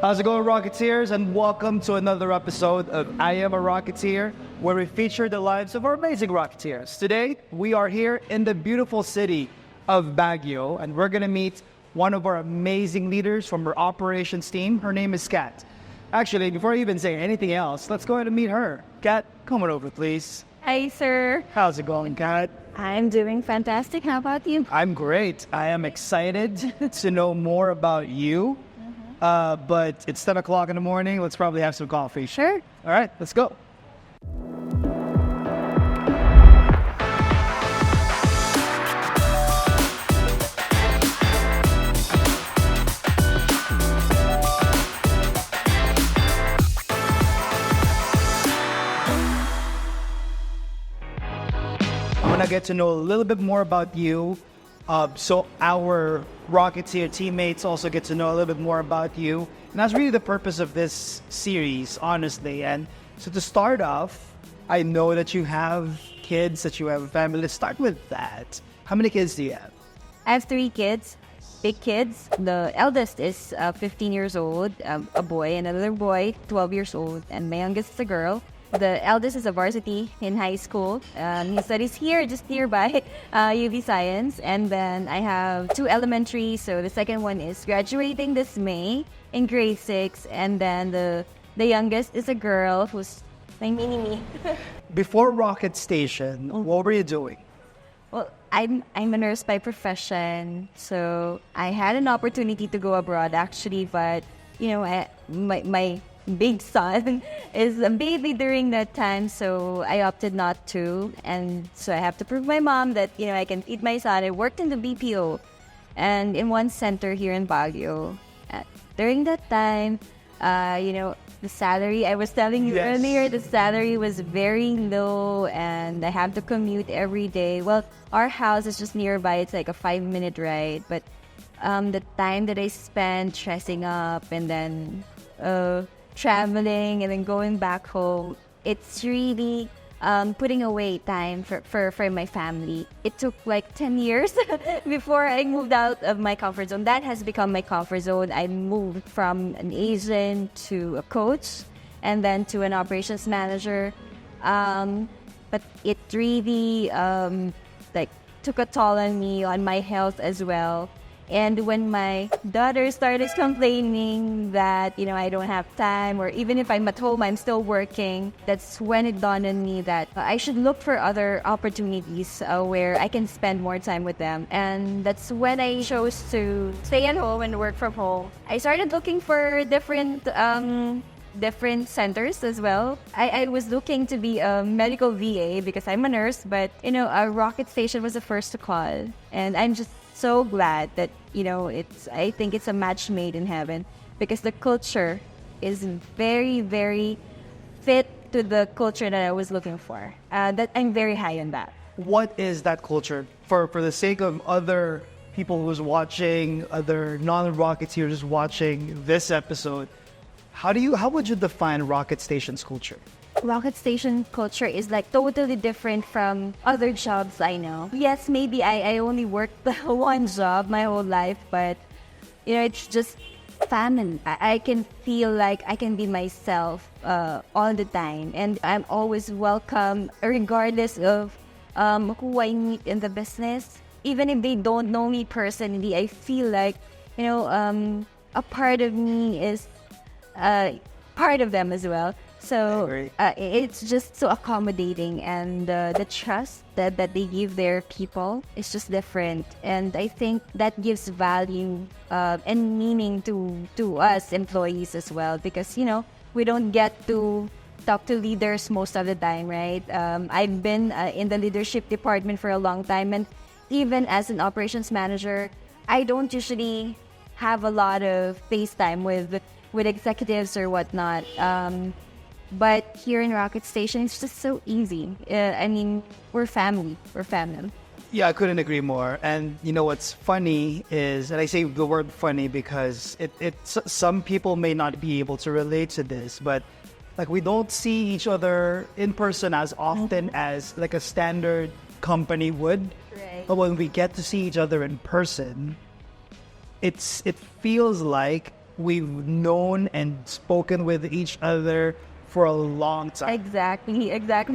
How's it going, Rocketeers? And welcome to another episode of I Am a Rocketeer, where we feature the lives of our amazing Rocketeers. Today, we are here in the beautiful city of Baguio, and we're going to meet one of our amazing leaders from our operations team. Her name is Kat. Actually, before I even say anything else, let's go ahead and meet her. Kat, come on over, please. Hi, sir. How's it going, Kat? I'm doing fantastic. How about you? I'm great. I am excited to know more about you. But it's 10 o'clock in the morning. Let's probably have some coffee. Sure. All right, let's go. I want to get to know a little bit more about you. So our Rocketeer teammates also get to know a little bit more about you. And that's really the purpose of this series, honestly. And so to start off, I know that you have kids, that you have a family. Let's start with that. How many kids do you have? I have 3 kids, big kids. The eldest is 15 years old, a boy, and another boy, 12 years old, and my youngest is a girl. The eldest is a varsity in high school. He studies here, just nearby, UV Science. And then I have 2 elementary. So the second one is graduating this May in grade 6. And then the youngest is a girl who's my mini-me. Before Rocket Station, what were you doing? Well, I'm a nurse by profession. So I had an opportunity to go abroad, actually. But, you know, my big son is a baby during that time, so I opted not to. And so I have to prove my mom that, you know, I can feed my son. I worked in the BPO and in one center here in Baguio. During that time, you know, the salary, I was telling you earlier, the salary was very low and I have to commute every day. Well, our house is just nearby. It's like a 5-minute ride. But the time that I spent dressing up and then traveling and then going back home, it's really putting away time for my family. It took like 10 years before I moved out of my comfort zone. That has become my comfort zone. I moved from an agent to a coach and then to an operations manager. But it really like took a toll on me, on my health as well. And when my daughter started complaining that, you know, I don't have time, or even if I'm at home, I'm still working, that's when it dawned on me that I should look for other opportunities where I can spend more time with them. And that's when I chose to stay at home and work from home. I started looking for different centers as well. I was looking to be a medical VA because I'm a nurse, but, you know, a Rocket Station was the first to call. And I'm just so glad that, you know, I think it's a match made in heaven because the culture is very, very fit to the culture that I was looking for. That I'm very high on that. What is that culture? For the sake of other people who's watching, other non-Rocketeers watching this episode, how would you define Rocket Station's culture? Rocket Station culture is like totally different from other jobs I know. Yes, maybe I only worked the one job my whole life, but, you know, it's just family. I can feel like I can be myself all the time, and I'm always welcome regardless of who I meet in the business. Even if they don't know me personally, I feel like, you know, a part of me is part of them as well. So it's just so accommodating, and the trust that they give their people is just different. And I think that gives value and meaning to us employees as well, because, you know, we don't get to talk to leaders most of the time, right? I've been in the leadership department for a long time, and even as an operations manager, I don't usually have a lot of FaceTime with executives or whatnot. But here in Rocket Station, it's just so easy. I mean, we're family. We're family. Yeah, I couldn't agree more. And you know what's funny is, and I say the word funny because some people may not be able to relate to this, but like we don't see each other in person as often as like a standard company would. Right. But when we get to see each other in person, it feels like we've known and spoken with each other for a long time. Exactly.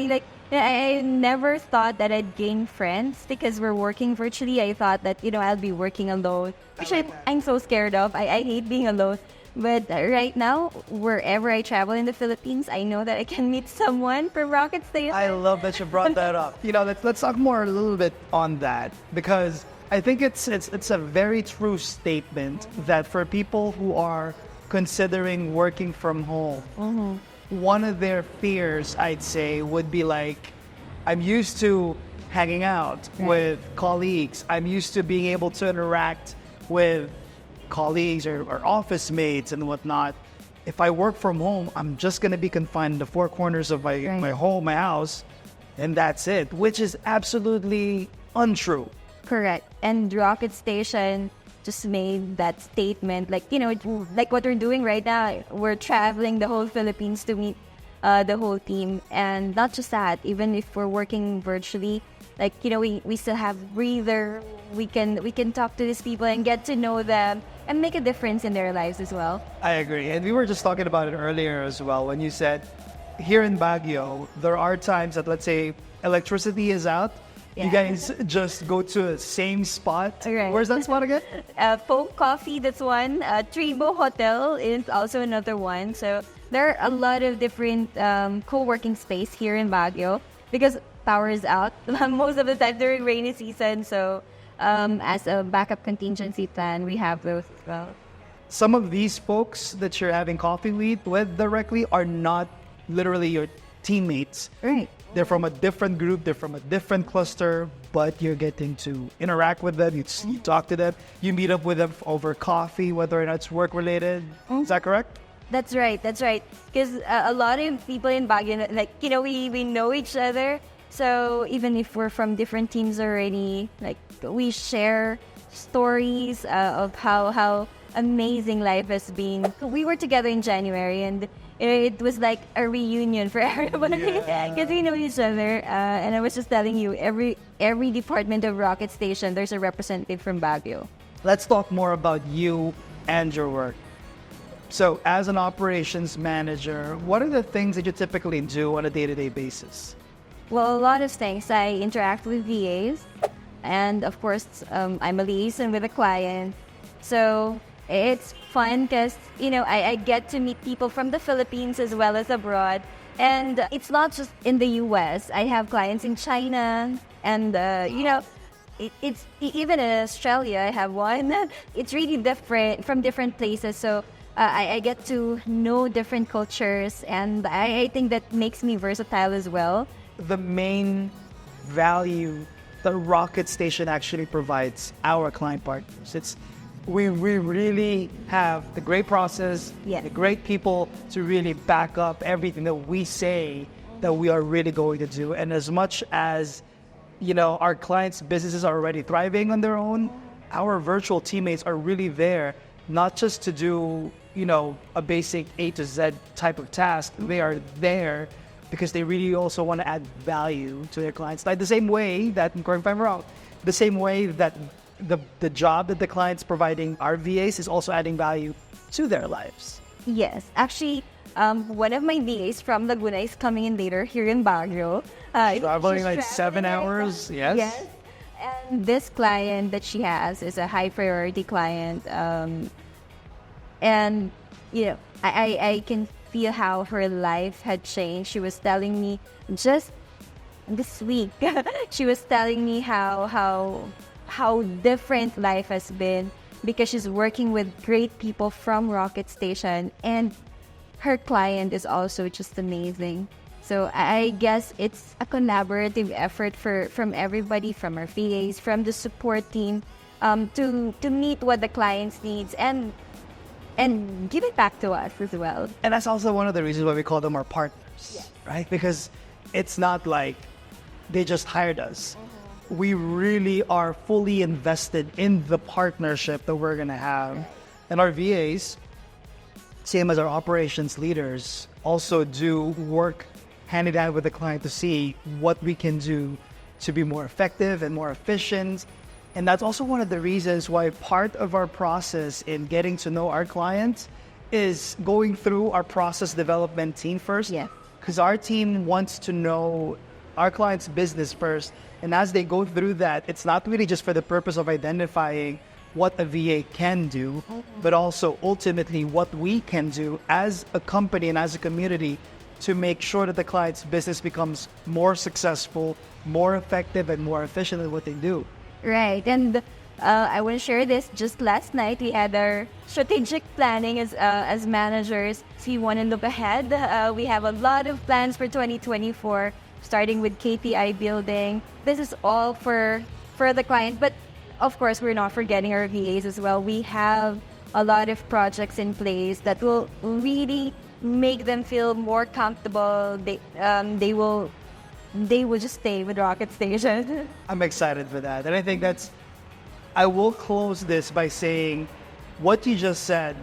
Like, I never thought that I'd gain friends because we're working virtually. I thought that, I'll be working alone, which I'm so scared of. I hate being alone. But right now, wherever I travel in the Philippines, I know that I can meet someone from Rocket Station. I love that you brought that up. Let's talk more a little bit on that, because I think it's a very true statement that for people who are considering working from home, one of their fears, I'd say, would be like, I'm used to hanging out with colleagues. I'm used to being able to interact with colleagues or office mates and whatnot. If I work from home, I'm just going to be confined in the four corners of my home, my house, and that's it, which is absolutely untrue. Correct. And Rocket Station just made that statement, like, like what we're doing right now. We're traveling the whole Philippines to meet the whole team. And not just that, even if we're working virtually, like, we still have breather. We can talk to these people and get to know them and make a difference in their lives as well. I agree. And we were just talking about it earlier as well, when you said here in Baguio, there are times that, let's say, electricity is out. You guys just go to the same spot. Right. Where's that spot again? Folk Coffee, that's one. Tribo Hotel is also another one. So there are a lot of different co-working space here in Baguio because power is out most of the time during rainy season. So as a backup contingency plan, we have those as well. Some of these folks that you're having coffee with directly are not literally your teammates. Right. They're from a different group, they're from a different cluster, but you're getting to interact with them, you talk to them, you meet up with them over coffee, whether or not it's work-related. Is that correct? That's right. Because a lot of people in Baguio, like, we know each other. So even if we're from different teams already, like, we share stories of how amazing life has been. We were together in January, and it was like a reunion for everybody because we know each other. And I was just telling you, every department of Rocket Station, there's a representative from Baguio. Let's talk more about you and your work. So as an operations manager, what are the things that you typically do on a day-to-day basis? Well, a lot of things. I interact with VAs, and of course, I'm a liaison with a client. So it's fun because, I get to meet people from the Philippines as well as abroad. And it's not just in the US. I have clients in China and, it's even in Australia, I have one. It's really different from different places. So I get to know different cultures, and I think that makes me versatile as well. The main value that Rocket Station actually provides our client partners, we really have the great process, the great people to really back up everything that we say that we are really going to do. And as much as, our clients' businesses are already thriving on their own, our virtual teammates are really there, not just to do, a basic A to Z type of task. They are there because they really also want to add value to their clients. Like the same way that, correct me if I'm wrong, the same way that the job that the client's providing our VAs is also adding value to their lives. Yes. Actually, one of my VAs from Laguna is coming in later here in Baguio. Traveling like 7 hours, yes? Yes. And this client that she has is a high priority client. And, I can feel how her life had changed. She was telling me just this week, she was telling me how different life has been because she's working with great people from Rocket Station, and her client is also just amazing. So I guess it's a collaborative effort from everybody, from our VAs, from the support team, to meet what the clients needs and give it back to us as well. And that's also one of the reasons why we call them our partners, right? Because it's not like they just hired us. We really are fully invested in the partnership that we're going to have. And our VAs, same as our operations leaders, also do work hand in hand with the client to see what we can do to be more effective and more efficient. And that's also one of the reasons why part of our process in getting to know our clients is going through our process development team first. Yeah. Because our team wants to know our client's business first. And as they go through that, it's not really just for the purpose of identifying what a VA can do, but also ultimately what we can do as a company and as a community to make sure that the client's business becomes more successful, more effective, and more efficient at what they do. Right. And I want to share this. Just last night, we had our strategic planning as managers. So you want to look ahead. We have a lot of plans for 2024, starting with KPI building. This is all for the client. But of course, we're not forgetting our VAs as well. We have a lot of projects in place that will really make them feel more comfortable. They will just stay with Rocket Station. I'm excited for that. And I think I will close this by saying what you just said.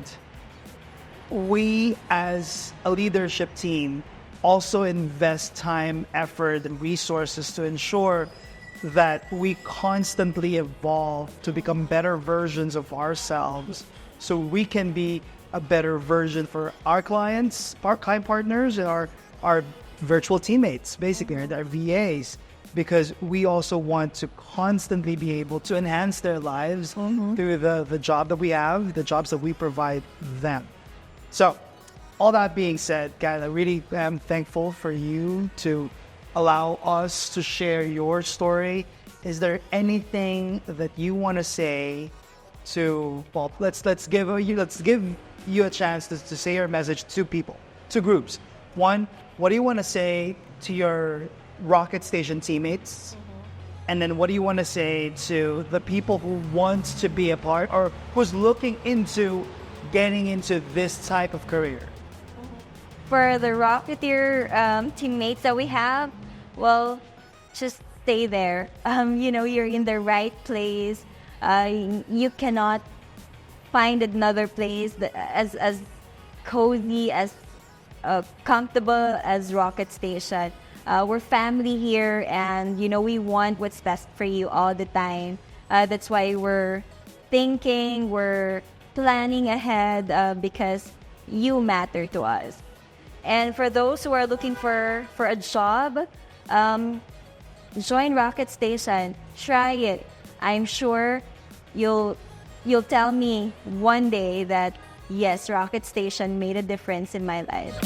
We as a leadership team also invest time, effort, and resources to ensure that we constantly evolve to become better versions of ourselves so we can be a better version for our clients, our client partners, and our virtual teammates, basically, our VAs, because we also want to constantly be able to enhance their lives through the job that we have, the jobs that we provide them. So, all that being said, guys, I really am thankful for you to allow us to share your story. Is there anything that you want to say to, well, let's give you a chance to say your message to people, to groups. One, what do you want to say to your Rocket Station teammates? And then what do you want to say to the people who want to be a part or who's looking into getting into this type of career? For the Rocketeer teammates that we have, well, just stay there. You're in the right place. You cannot find another place that as cozy, as comfortable as Rocket Station. We're family here, and we want what's best for you all the time. That's why we're planning ahead because you matter to us. And for those who are looking for a job, join Rocket Station. Try it. I'm sure you'll tell me one day that yes, Rocket Station made a difference in my life.